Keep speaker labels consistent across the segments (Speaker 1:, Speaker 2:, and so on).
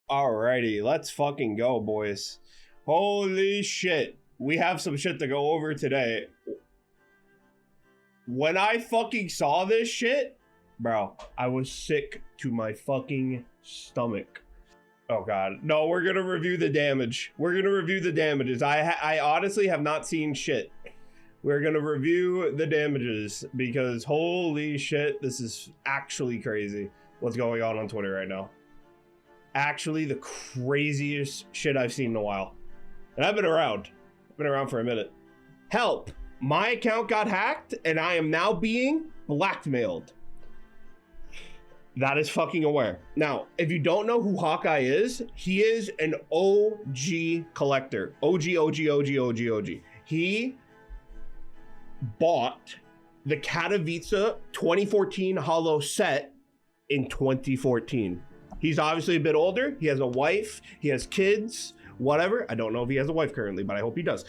Speaker 1: Alrighty, let's fucking go, boys. Holy shit. We have some shit to go over today. When I fucking saw this shit, bro, I was sick to my fucking stomach. Oh god. No, we're gonna review the damage. We're gonna review the damages. I honestly have not seen shit. We're gonna review the damages because holy shit, this is actually crazy what's going on Twitter right now. Actually the craziest shit I've seen in a while. And I've been around for a minute. Help! My account got hacked and I am now being blackmailed. That is fucking aware. Now, if you don't know who Hawkeye is, he is an OG collector. OG. He bought the Katowice 2014 Holo set in 2014. He's obviously a bit older. He has a wife. He has kids. Whatever. I don't know if he has a wife currently, but I hope he does.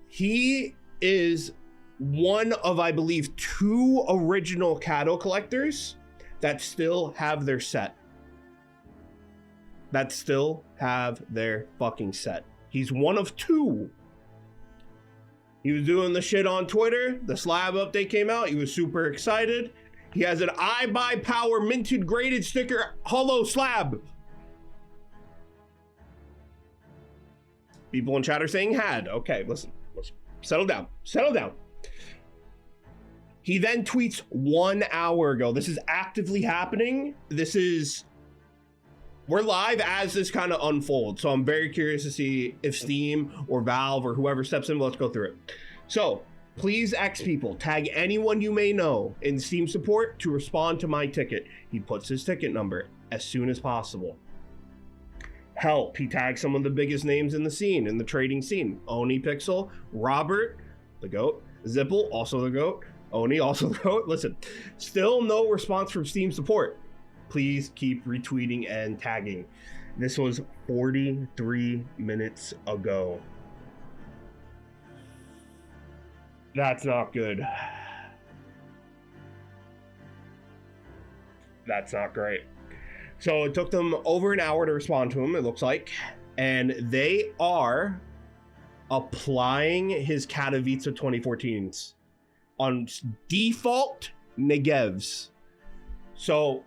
Speaker 1: He is one of, I believe, 2 original Kato collectors that still have their set. That still have their fucking set. He's one of 2. He was doing the shit on Twitter. The slab update came out. He was super excited. He has an I buy power minted graded sticker holo slab. People in chat are saying had. Okay, listen. Settle down. Settle down. He then tweets 1 hour ago. This is actively happening. We're live as this kind of unfolds. So I'm very curious to see if Steam or Valve or whoever steps in. Let's go through it. So please X people, tag anyone you may know in Steam support to respond to my ticket. He puts his ticket number as soon as possible. Help, he tags some of the biggest names in the scene, in the trading scene. Oni Pixel, Robert, the GOAT, Zipple, also the GOAT, Oni, also the GOAT. Listen, still no response from Steam support. Please keep retweeting and tagging. This was 43 minutes ago. That's not good. That's not great. So it took them over an hour to respond to him, it looks like. And they are applying his Katowice 2014s on default Negevs. So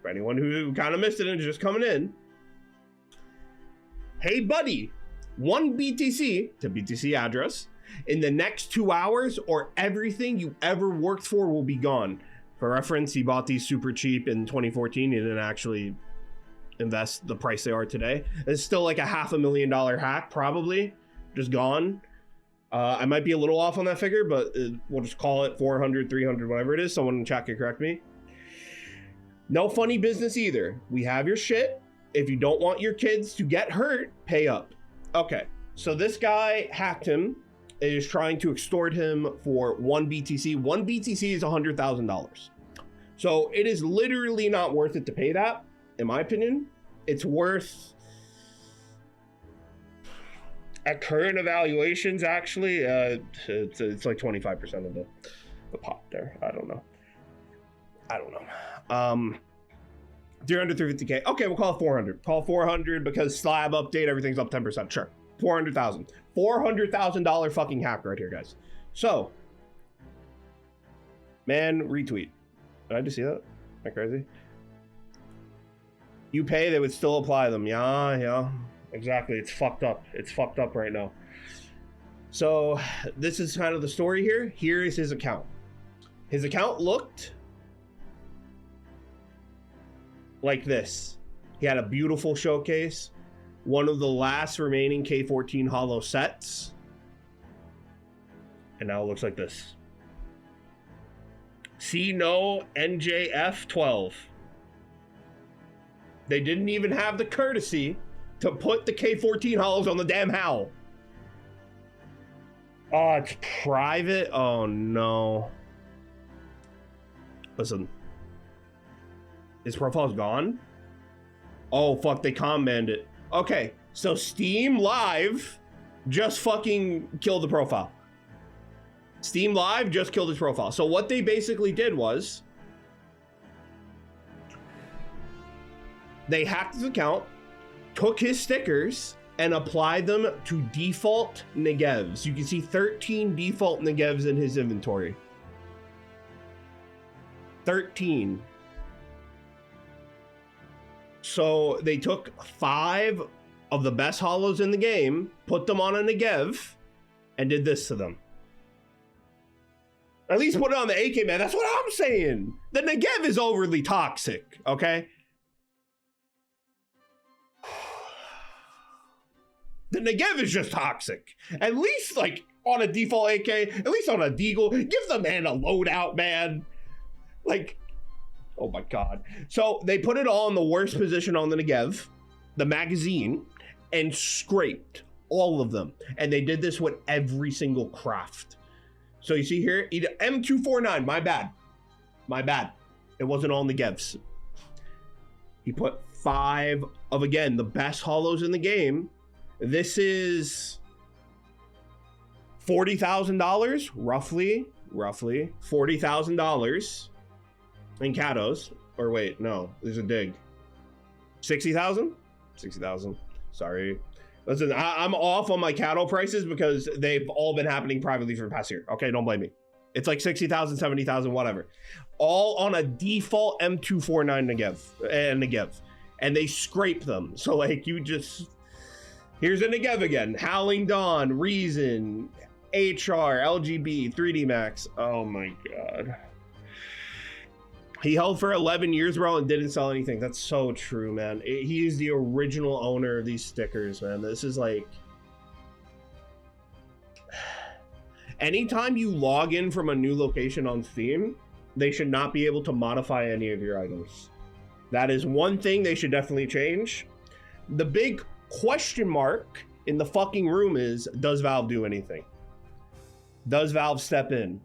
Speaker 1: for anyone who kind of missed it and is just coming in, hey buddy, 1 BTC to BTC address in the next 2 hours or everything you ever worked for will be gone. For reference, he bought these super cheap in 2014. He didn't actually invest the price they are today. It's still like a $500,000 hack, probably just gone. I might be a little off on that figure, but we'll just call it 400, 300, whatever it is. Someone in chat can correct me. No funny business either. We have your shit. If you don't want your kids to get hurt, pay up. Okay, so this guy hacked him, is trying to extort him for 1 BTC. 1 BTC is $100,000. So it is literally not worth it to pay that, in my opinion. It's worth, at current evaluations, actually, it's like 25% of the pot there. I don't know. 300, 350K. Okay, we'll call it 400. Call it 400 because slab update, everything's up 10%. Sure. 400,000. $400,000 fucking hack right here, guys. So, man, retweet. Did I just see that? Am I crazy? You pay, they would still apply them. Yeah, exactly. It's fucked up. It's fucked up right now. So, this is kind of the story here. Here is his account. His account looked like this. He had a beautiful showcase. One of the last remaining K14 holo sets. And now it looks like this. See no NJF12. They didn't even have the courtesy to put the K14 holos on the damn HAL. Oh, it's private? Oh no. Listen. His profile's gone? Oh fuck, they commented it. Okay, so Steam Live just fucking killed the profile. Steam Live just killed his profile. So what they basically did was They hacked his account, took his stickers, and applied them to default Negevs. You can see 13 default Negevs in his inventory. 13. So they took 5 of the best holos in the game, put them on a Negev, and did this to them. At least put it on the AK, man. That's what I'm saying. The Negev is overly toxic, okay? The Negev is just toxic. At least, like, on a default AK, at least on a Deagle, give the man a loadout, man. Like, oh my God. So they put it all in the worst position on the Negev, the magazine, and scraped all of them. And they did this with every single craft. So you see here, M249, my bad. My bad. It wasn't all Negevs. He put 5 of, again, the best holos in the game. This is $40,000, roughly $40,000 in Katos. Or wait, no, there's a dig. 60,000? 60,000. Sorry. Listen, I'm off on my cattle prices because they've all been happening privately for the past year. Okay, don't blame me. It's like 60,000, 70,000, whatever. All on a default M249 Negev. And they scrape them. So like you just... Here's a Negev again. Howling Dawn, Reason, HR, LGB, 3D Max. Oh my God. He held for 11 years, bro, and didn't sell anything. That's so true, man. He is the original owner of these stickers, man. This is like... Anytime you log in from a new location on Steam, they should not be able to modify any of your items. That is one thing they should definitely change. The big question mark in the fucking room is, does Valve do anything? Does Valve step in?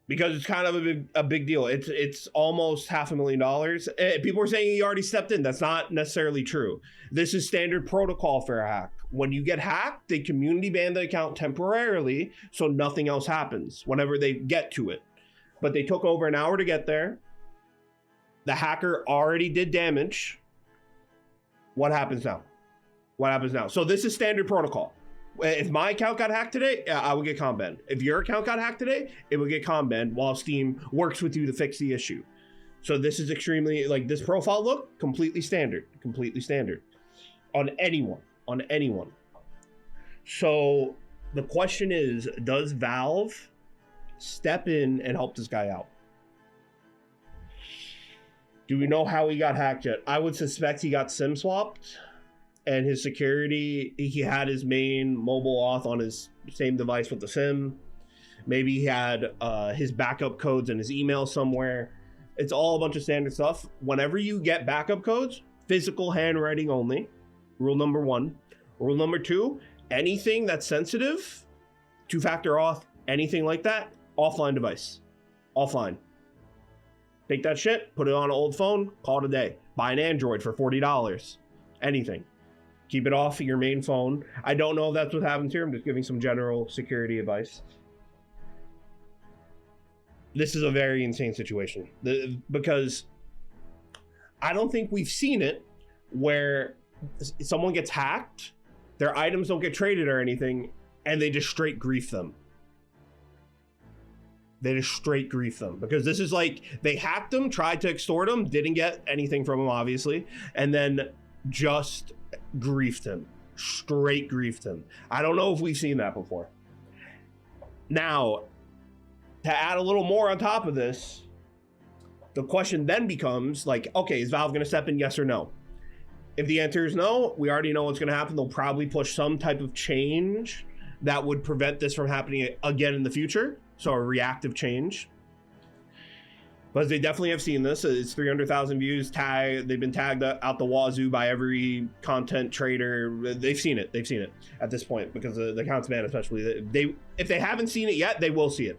Speaker 1: Because it's kind of a big deal. It's almost $500,000. People are saying he already stepped in. That's not necessarily true. This is standard protocol for a hack. When you get hacked, they community ban the account temporarily so nothing else happens whenever they get to it. But they took over an hour to get there. The hacker already did damage. What happens now? What happens now? So this is standard protocol. If my account got hacked today, I would get con banned. If your account got hacked today, it would get con banned while Steam works with you to fix the issue. So this is extremely, like, this profile look, completely standard on anyone. So the question is, does Valve step in and help this guy out? Do we know how he got hacked yet? I would suspect he got SIM swapped, and his security, he had his main mobile auth on his same device with the SIM. Maybe he had his backup codes in his email somewhere. It's all a bunch of standard stuff. Whenever you get backup codes, physical handwriting only. Rule number 1. Rule number 2, anything that's sensitive, 2-factor auth, anything like that, offline device. Offline. Take that shit, put it on an old phone, call it a day. Buy an Android for $40. Anything. Keep it off your main phone. I don't know if that's what happens here. I'm just giving some general security advice. This is a very insane situation. Because I don't think we've seen it where someone gets hacked, their items don't get traded or anything, and they just straight grief them. They just straight grief them, because this is like, they hacked them, tried to extort them, didn't get anything from them, obviously, and then just griefed him. Straight griefed him. I don't know if we've seen that before. Now, to add a little more on top of this, the question then becomes like, okay, is Valve going to step in, yes or no? If the answer is no, we already know what's going to happen. They'll probably push some type of change that would prevent this from happening again in the future. So a reactive change. But they definitely have seen this. It's 300,000 views. They've been tagged out the wazoo by every content trader. They've seen it. They've seen it at this point, because the account's banned, especially. If they haven't seen it yet, they will see it.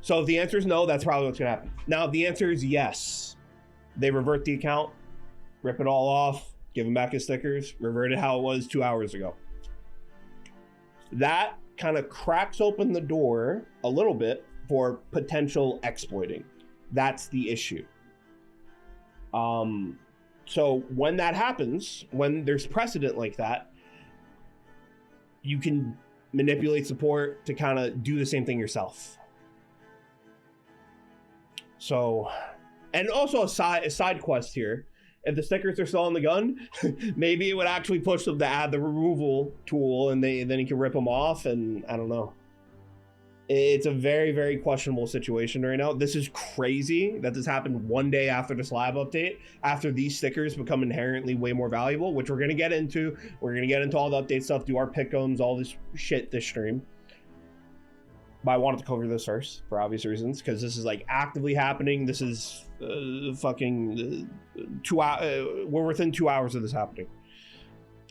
Speaker 1: So if the answer is no, that's probably what's going to happen. Now, if the answer is yes, they revert the account, rip it all off, give him back his stickers, revert it how it was 2 hours ago. That kind of cracks open the door a little bit for potential exploiting. That's the issue. So when that happens, when there's precedent like that, you can manipulate support to kind of do the same thing yourself. So, and also a side quest here. If the stickers are still on the gun, maybe it would actually push them to add the removal tool, and then you can rip them off. And I don't know. It's a very, very questionable situation right now. This is crazy that this happened one day after the slab update, after these stickers become inherently way more valuable, which we're gonna get into. We're gonna get into all the update stuff, do our pick'ems, all this shit this stream. But I wanted to cover this first for obvious reasons, because this is like actively happening. This is fucking 2 hours. We're within 2 hours of this happening.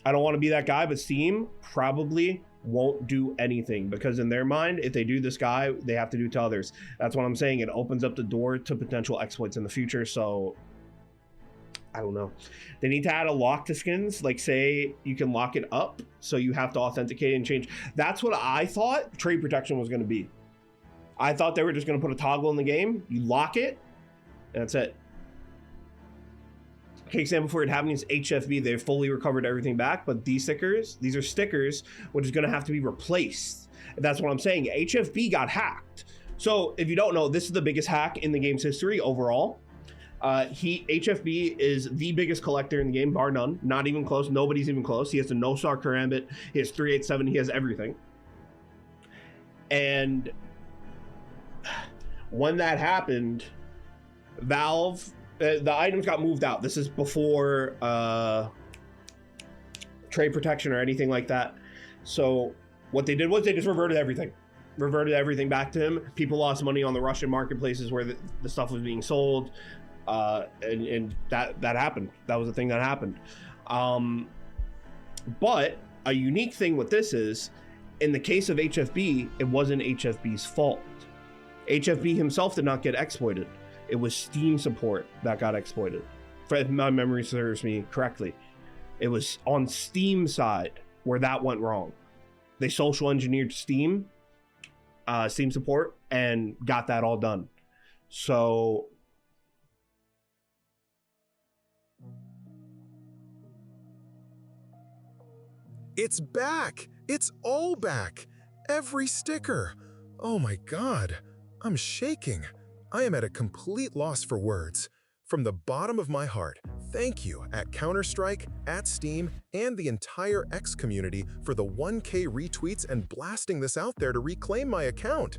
Speaker 1: I don't want to be that guy, but Steam probably won't do anything, because in their mind, if they do this guy, they have to do to others. That's what I'm saying. It opens up the door to potential exploits in the future. So I don't know. They need to add a lock to skins. Like, say you can lock it up, so you have to authenticate and change. That's what I thought trade protection was going to be. I thought they were just going to put a toggle in the game. You lock it, and that's it. Okay, example for it happening is HFB. They've fully recovered everything back, but these are stickers, which is going to have to be replaced. That's what I'm saying. HFB got hacked. So if you don't know, this is the biggest hack in the game's history overall. HFB is the biggest collector in the game, bar none. Not even close. Nobody's even close. He has the no-star karambit. He has 387. He has everything. And when that happened, Valve, the items got moved out. This is before trade protection or anything like that. So what they did was they just reverted everything back to him. People lost money on the Russian marketplaces where the stuff was being sold. And that happened. That was the thing that happened. But a unique thing with this is, in the case of HFB, it wasn't HFB's fault. HFB himself did not get exploited. It was Steam support that got exploited. If my memory serves me correctly, it was on Steam side where that went wrong. They social engineered Steam support, and got that all done. So
Speaker 2: it's back! It's all back! Every sticker! Oh my god, I'm shaking. I am at a complete loss for words. From the bottom of my heart, thank you at Counter-Strike, at Steam, and the entire X community for the 1K retweets and blasting this out there to reclaim my account.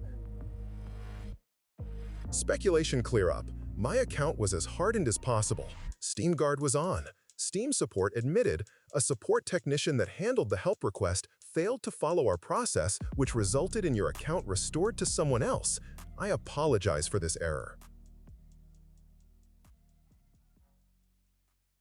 Speaker 2: Speculation clear up. My account was as hardened as possible. Steam Guard was on. Steam support admitted a support technician that handled the help request failed to follow our process, which resulted in your account restored to someone else. I apologize for this error.